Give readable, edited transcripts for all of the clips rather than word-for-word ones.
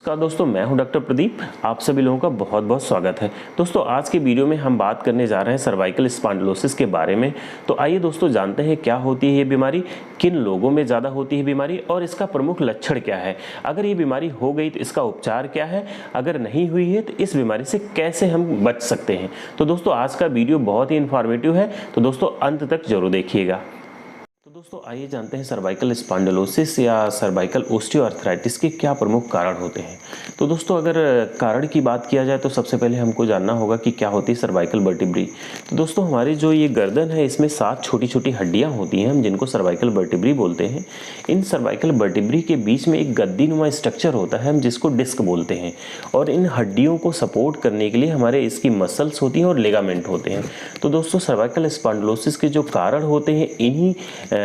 नमस्कार दोस्तों, मैं हूं डॉक्टर प्रदीप। आप सभी लोगों का बहुत बहुत स्वागत है। दोस्तों आज के वीडियो में हम बात करने जा रहे हैं सर्वाइकल स्पॉन्डिलोसिस के बारे में। तो आइए दोस्तों जानते हैं क्या होती है ये बीमारी, किन लोगों में ज़्यादा होती है बीमारी और इसका प्रमुख लक्षण क्या है। अगर ये बीमारी हो गई तो इसका उपचार क्या है, अगर नहीं हुई है तो इस बीमारी से कैसे हम बच सकते हैं। तो दोस्तों आज का वीडियो बहुत ही इन्फॉर्मेटिव है, तो दोस्तों अंत तक जरूर देखिएगा। तो दोस्तों आइए जानते हैं सर्वाइकल स्पॉन्डिलोसिस या सर्वाइकल ओस्टियोआर्थराइटिस के क्या प्रमुख कारण होते हैं। तो दोस्तों अगर कारण की बात किया जाए तो सबसे पहले हमको जानना होगा कि क्या होती है सर्वाइकल वर्टिब्री। तो दोस्तों हमारी जो ये गर्दन है इसमें 7 छोटी छोटी हड्डियां होती हैं, हम जिनको सर्वाइकल वर्टिब्री बोलते हैं। इन सर्वाइकल वर्टिब्री के बीच में एक गद्दीनुमा स्ट्रक्चर होता है, हम जिसको डिस्क बोलते हैं। और इन हड्डियों को सपोर्ट करने के लिए हमारे इसकी मसल्स होती हैं और लिगामेंट होते हैं। तो दोस्तों सर्वाइकल स्पॉन्डिलोसिस के जो कारण होते हैं इन्हीं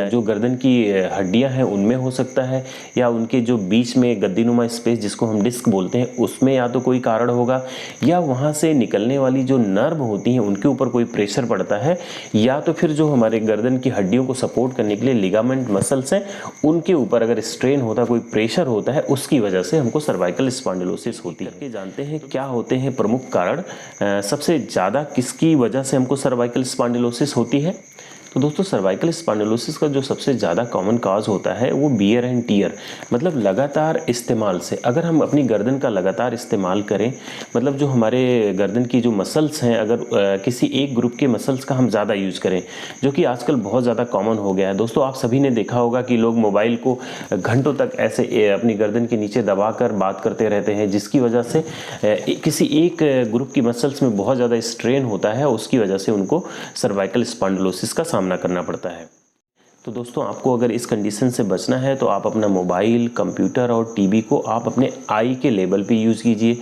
जो गर्दन की हड्डियां हैं उनमें हो सकता है, या उनके जो बीच में गद्दीनुमा स्पेस जिसको हम डिस्क बोलते हैं उसमें या तो कोई कारण होगा, या वहां से निकलने वाली जो नर्व होती हैं उनके ऊपर कोई प्रेशर पड़ता है, या तो फिर जो हमारे गर्दन की हड्डियों को सपोर्ट करने के लिए लिगामेंट मसल्स हैं उनके ऊपर अगर स्ट्रेन होता है, कोई प्रेशर होता है, उसकी वजह से हमको सर्वाइकल स्पॉन्डिलोसिस होती है। जानते हैं क्या होते हैं प्रमुख कारण, सबसे ज़्यादा किसकी वजह से हमको सर्वाइकल स्पॉन्डिलोसिस होती है। तो दोस्तों सर्वाइकल स्पॉन्डिलोसिस का जो सबसे ज़्यादा कॉमन काज होता है वो बियर एंड टीयर, मतलब लगातार इस्तेमाल से। अगर हम अपनी गर्दन का लगातार इस्तेमाल करें, मतलब जो हमारे गर्दन की जो मसल्स हैं, अगर किसी एक ग्रुप के मसल्स का हम ज़्यादा यूज़ करें, जो कि आजकल बहुत ज़्यादा कॉमन हो गया है। दोस्तों आप सभी ने देखा होगा कि लोग मोबाइल को घंटों तक ऐसे अपनी गर्दन के नीचे दबा कर बात करते रहते हैं, जिसकी वजह से किसी एक ग्रुप की मसल्स में बहुत ज़्यादा स्ट्रेन होता है, उसकी वजह से उनको सर्वाइकल स्पॉन्डिलोसिस का सामना करना पड़ता है। तो दोस्तों आपको अगर इस कंडीशन से बचना है तो आप अपना मोबाइल, कंप्यूटर और टीवी को आप अपने आई के लेवल पे यूज़ कीजिए।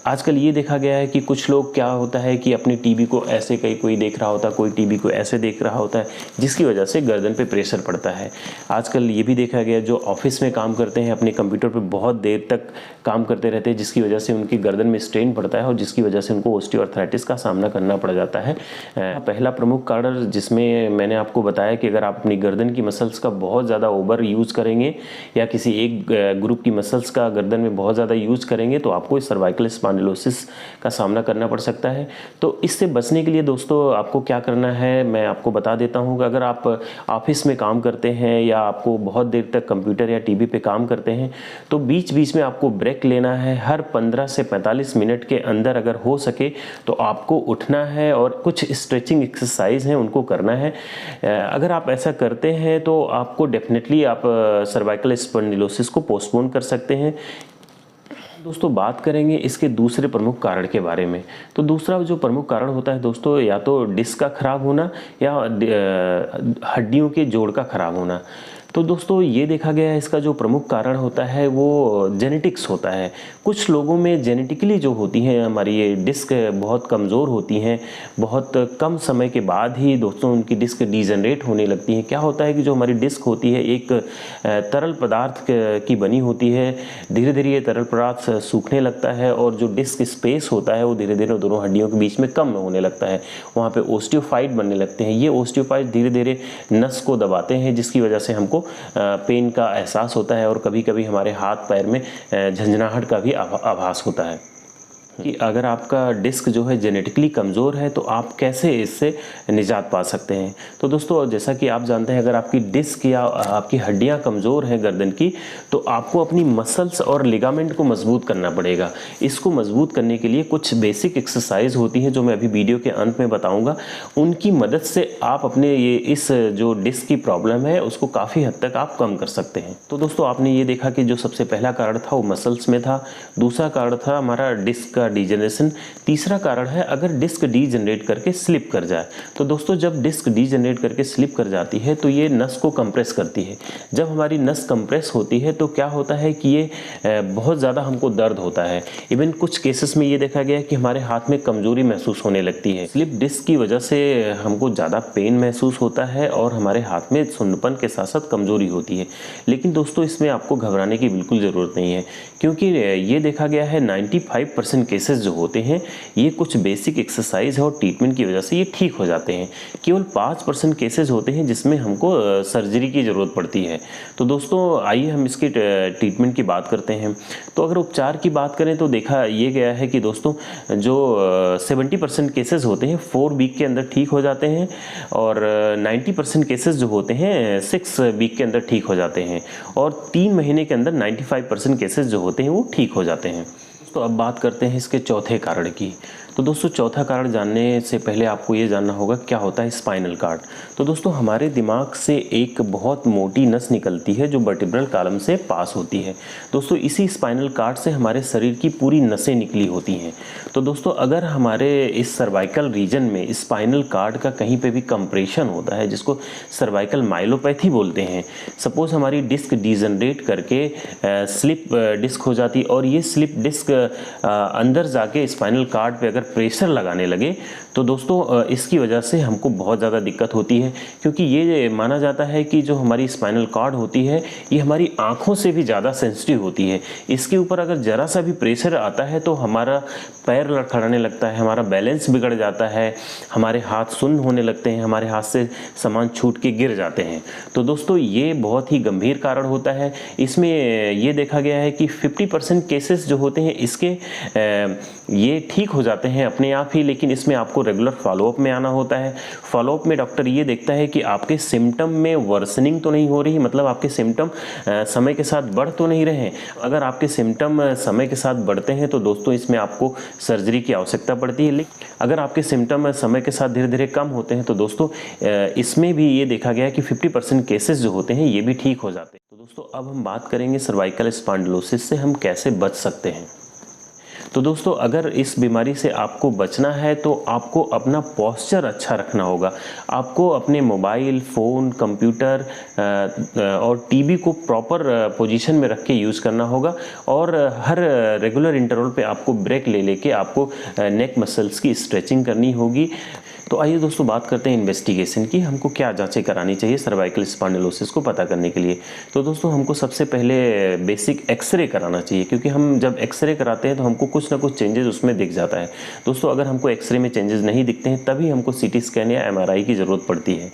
आजकल ये देखा गया है कि कुछ लोग क्या होता है कि अपने टीवी को ऐसे कोई देख रहा होता है, कोई टीवी को ऐसे देख रहा होता है, जिसकी वजह से गर्दन पे प्रेशर पड़ता है। आजकल ये भी देखा गया जो ऑफिस में काम करते हैं अपने कंप्यूटर पर बहुत देर तक काम करते रहते हैं, जिसकी वजह से उनकी गर्दन में स्ट्रेन पड़ता है और जिसकी वजह से उनको ओस्टियोआर्थराइटिस का सामना करना पड़ जाता है। पहला प्रमुख कारण जिसमें मैंने आपको बताया कि अगर आप अपनी गर्दन की मसल्स का बहुत ज़्यादा ओवर यूज़ करेंगे या किसी एक ग्रुप की मसल्स का गर्दन में बहुत ज़्यादा यूज़ करेंगे तो आपको इस सर्वाइकल स्पॉन्डिलोसिस का सामना करना पड़ सकता है। तो इससे बचने के लिए दोस्तों आपको क्या करना है मैं आपको बता देता हूँ कि अगर आप ऑफिस में काम करते हैं या आपको बहुत देर तक कंप्यूटर या टीवी पे काम करते हैं तो बीच बीच में आपको ब्रेक लेना है। हर 15 से 45 मिनट के अंदर अगर हो सके तो आपको उठना है और कुछ स्ट्रेचिंग एक्सरसाइज हैं उनको करना है। अगर आप ऐसा करते हैं तो आपको डेफिनेटली आप सर्वाइकल स्पॉन्डिलोसिस को पोस्टपोन कर सकते हैं। दोस्तों बात करेंगे इसके दूसरे प्रमुख कारण के बारे में। तो दूसरा जो प्रमुख कारण होता है दोस्तों या तो डिस्क का खराब होना या हड्डियों के जोड़ का खराब होना। तो दोस्तों ये देखा गया है इसका जो प्रमुख कारण होता है वो जेनेटिक्स होता है। कुछ लोगों में जेनेटिकली जो होती हैं हमारी ये डिस्क बहुत कमज़ोर होती हैं, बहुत कम समय के बाद ही दोस्तों उनकी डिस्क डीजनरेट होने लगती हैं। क्या होता है कि जो हमारी डिस्क होती है एक तरल पदार्थ की बनी होती है, धीरे धीरे ये तरल पदार्थ सूखने लगता है और जो डिस्क स्पेस होता है वो धीरे धीरे दोनों हड्डियों के बीच में कम होने लगता है। वहाँ पर ओस्टियोफाइट बनने लगते हैं। ये ओस्टियोफाइट धीरे धीरे नस को दबाते हैं, जिसकी वजह से हमको पेन का एहसास होता है और कभी कभी हमारे हाथ पैर में झंझनाहट का भी आभास होता है। कि अगर आपका डिस्क जो है जेनेटिकली कमज़ोर है तो आप कैसे इससे निजात पा सकते हैं। तो दोस्तों जैसा कि आप जानते हैं अगर आपकी डिस्क या आपकी हड्डियां कमज़ोर हैं गर्दन की तो आपको अपनी मसल्स और लिगामेंट को मजबूत करना पड़ेगा। इसको मजबूत करने के लिए कुछ बेसिक एक्सरसाइज होती हैं जो मैं अभी वीडियो के अंत में बताऊँगा। उनकी मदद से आप अपने ये इस जो डिस्क की प्रॉब्लम है उसको काफ़ी हद तक आप कम कर सकते हैं। तो दोस्तों आपने ये देखा कि जो सबसे पहला कारण था वो मसल्स में था, दूसरा कारण था हमारा डिस्क डीजनरेशन, तीसरा कारण है अगर डिस्क डीजनरेट करके स्लिप कर जाए। तो दोस्तों जब डिस्क डीजनरेट करके स्लिप कर जाती है तो ये नस को कंप्रेस करती है। जब हमारी नस कंप्रेस होती है तो क्या होता है कि ये बहुत ज़्यादा हमको दर्द होता है। इवन कुछ केसेस में ये देखा गया है कि हमारे हाथ में कमजोरी महसूस होने लगती है। स्लिप डिस्क की वजह से हमको ज़्यादा पेन महसूस होता है और हमारे हाथ में सुन्नपन के साथ साथ कमजोरी होती है। लेकिन दोस्तों इसमें आपको घबराने की बिल्कुल ज़रूरत नहीं है, क्योंकि ये देखा गया है 95% केसेस जो होते हैं ये कुछ बेसिक एक्सरसाइज और ट्रीटमेंट की वजह से ये ठीक हो जाते हैं। केवल 5% केसेस होते हैं जिसमें हमको सर्जरी की ज़रूरत पड़ती है। तो दोस्तों आइए हम इसके ट्रीटमेंट की बात करते हैं। तो अगर उपचार की बात करें तो देखा ये गया है कि दोस्तों जो 70% केसेस होते हैं 4 वीक के अंदर ठीक हो जाते हैं और 90% केसेस जो होते हैं 6 वीक के अंदर ठीक हो जाते हैं और 3 महीने के अंदर 95% केसेस जो होते हैं वो ठीक हो जाते हैं। तो अब बात करते हैं इसके चौथे कारण की। तो दोस्तों चौथा कारण जानने से पहले आपको ये जानना होगा क्या होता है स्पाइनल कॉर्ड। तो दोस्तों हमारे दिमाग से एक बहुत मोटी नस निकलती है जो वर्टिब्रल कॉलम से पास होती है। दोस्तों इसी स्पाइनल कॉर्ड से हमारे शरीर की पूरी नसें निकली होती हैं। तो दोस्तों अगर हमारे इस सर्वाइकल रीजन में स्पाइनल कॉर्ड का कहीं पे भी कंप्रेशन होता है जिसको सर्वाइकल माइलोपैथी बोलते हैं, सपोज हमारी डिस्क डिजनरेट करके स्लिप डिस्क हो जाती और ये स्लिप डिस्क अंदर जाके स्पाइनल कॉर्ड पे अगर प्रेशर लगाने लगे तो दोस्तों इसकी वजह से हमको बहुत ज़्यादा दिक्कत होती है, क्योंकि ये माना जाता है कि जो हमारी स्पाइनल कॉर्ड होती है ये हमारी आँखों से भी ज़्यादा सेंसिटिव होती है। इसके ऊपर अगर ज़रा सा भी प्रेशर आता है तो हमारा पैर लड़खड़ाने लगता है, हमारा बैलेंस बिगड़ जाता है, हमारे हाथ सुन्न होने लगते हैं, हमारे हाथ से सामान छूट के गिर जाते हैं। तो दोस्तों ये बहुत ही गंभीर कारण होता है। इसमें ये देखा गया है कि 50% केसेस जो होते हैं इसके ये ठीक हो जाते हैं अपने आप ही, लेकिन इसमें आपको रेगुलर फॉलोअप में आना होता है। फॉलोअप में डॉक्टर ये देखता है कि आपके सिम्टम में वर्सनिंग तो नहीं हो रही, मतलब आपके सिम्टम समय के साथ बढ़ तो नहीं रहे हैं। अगर आपके सिम्टम समय के साथ बढ़ते हैं तो दोस्तों इसमें आपको सर्जरी की आवश्यकता पड़ती है, लेकिन अगर आपके सिम्टम समय के साथ धीरे धीरे कम होते हैं तो दोस्तों इसमें भी ये देखा गया है कि 50% केसेस जो होते हैं ये भी ठीक हो जाते हैं। तो दोस्तों अब हम बात करेंगे सर्वाइकल स्पॉन्डिलोसिस से हम कैसे बच सकते हैं। तो दोस्तों अगर इस बीमारी से आपको बचना है तो आपको अपना पोस्चर अच्छा रखना होगा। आपको अपने मोबाइल, फ़ोन, कंप्यूटर और टीवी को प्रॉपर पोजीशन में रख के यूज़ करना होगा और हर रेगुलर इंटरवल पे आपको ब्रेक ले लेके आपको नेक मसल्स की स्ट्रेचिंग करनी होगी। तो आइए दोस्तों बात करते हैं इन्वेस्टिगेशन की, हमको क्या जांचें करानी चाहिए सर्वाइकल स्पॉन्डिलोसिस को पता करने के लिए। तो दोस्तों हमको सबसे पहले बेसिक एक्सरे कराना चाहिए, क्योंकि हम जब एक्सरे कराते हैं तो हमको कुछ ना कुछ चेंजेस उसमें दिख जाता है। दोस्तों अगर हमको एक्सरे में चेंजेस नहीं दिखते हैं तभी हमको सीटी स्कैन या MRI की ज़रूरत पड़ती है।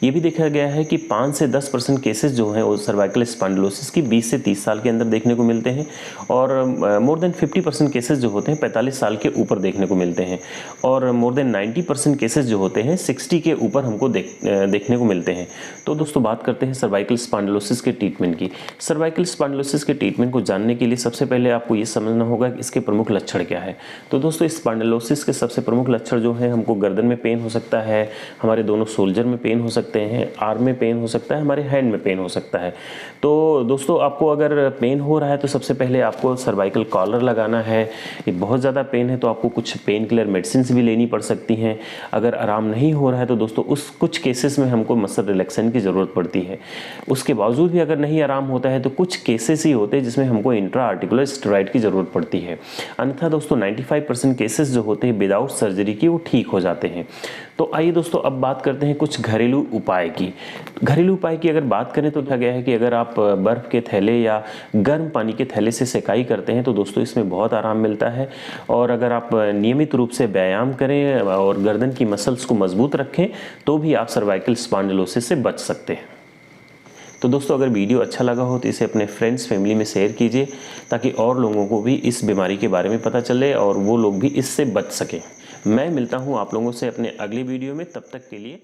ये भी देखा गया है कि 5 से 10% केसेस जो हैं वो सर्वाइकल स्पॉन्डिलोसिस की 20 से 30 साल के अंदर देखने को मिलते हैं और मोर देन 50% केसेस जो होते हैं 45 साल के ऊपर देखने को मिलते हैं और मोर देन 90% केसेस जो होते हैं 60 के ऊपर हमको देखने को मिलते हैं। तो दोस्तों बात करते हैं सर्वाइकल स्पॉन्डिलोसिस के ट्रीटमेंट की। सर्वाइकल स्पॉन्डिलोसिस के ट्रीटमेंट को जानने के लिए सबसे पहले आपको ये समझना होगा कि इसके प्रमुख लक्षण क्या है। तो दोस्तों स्पॉन्डिलोसिस के सबसे प्रमुख लक्षण जो है, हमको गर्दन में पेन हो सकता है, हमारे दोनों शोल्डर में पेन हो सकते हैं, आर्म में पेन हो सकता है, हमारे हैंड में पेन हो सकता है। तो दोस्तों आपको अगर पेन हो रहा है तो सबसे पहले आपको सर्वाइकल कॉलर लगाना है। ये बहुत ज़्यादा पेन है तो आपको कुछ पेन किलर मेडिसिन भी लेनी पड़ सकती हैं। अगर आराम नहीं हो रहा है तो दोस्तों उस कुछ केसेस में हमको मसल रिलैक्सेशन की ज़रूरत पड़ती है। उसके बावजूद भी अगर नहीं आराम होता है तो कुछ केसेस ही होते हैं जिसमें हमको इंट्रा आर्टिकुलर स्टेरॉइड की ज़रूरत पड़ती है। अन्यथा दोस्तों 95% केसेस जो होते हैं विदाउट सर्जरी की वो ठीक हो जाते हैं। तो आइए दोस्तों अब बात करते हैं कुछ घरेलू उपाय की। घरेलू उपाय की अगर बात करें तो क्या गया है कि अगर आप बर्फ़ के थैले या गर्म पानी के थैले से सेकाई करते हैं तो दोस्तों इसमें बहुत आराम मिलता है। और अगर आप नियमित रूप से व्यायाम करें और गर्दन की मसल्स को मजबूत रखें तो भी आप सर्वाइकल स्पॉन्डिलोसिस से बच सकते हैं। तो दोस्तों अगर वीडियो अच्छा लगा हो तो इसे अपने फ्रेंड्स फैमिली में शेयर कीजिए ताकि और लोगों को भी इस बीमारी के बारे में पता चले और वो लोग भी इससे बच सकें। मैं मिलता हूँ आप लोगों से अपने अगले वीडियो में, तब तक के लिए